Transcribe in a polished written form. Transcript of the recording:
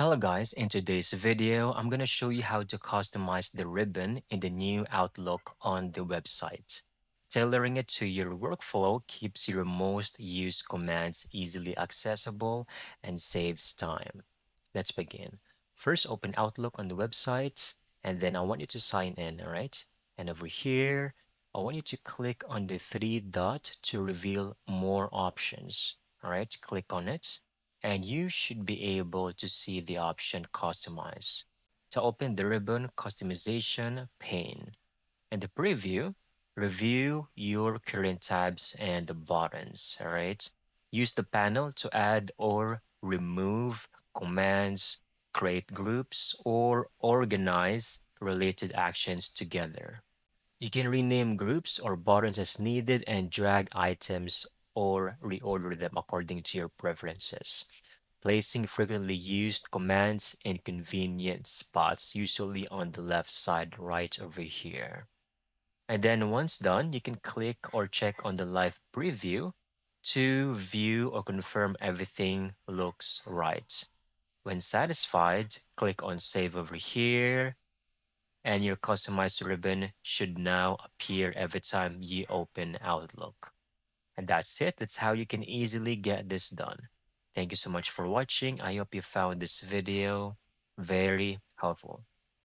Hello guys, in today's video, I'm going to show you how to customize the ribbon in the new Outlook on the website. Tailoring it to your workflow keeps your most used commands easily accessible and saves time. Let's begin. First, open Outlook on the website, and then I want you to sign in, all right? And over here, I want you to click on the three dot to reveal more options, all right? Click on it and you should be able to see the option Customize. To open the ribbon customization pane. In the preview, review your current tabs and the buttons, all right? Use the panel to add or remove commands, create groups, or organize related actions together. You can rename groups or buttons as needed and drag items or reorder them according to your preferences. Placing frequently used commands in convenient spots, usually on the left side right over here. And then once done, you can click or check on the live preview to view or confirm everything looks right. When satisfied, click on Save over here, and your customized ribbon should now appear every time you open Outlook. And that's it. That's how you can easily get this done. Thank you so much for watching. I hope you found this video very helpful.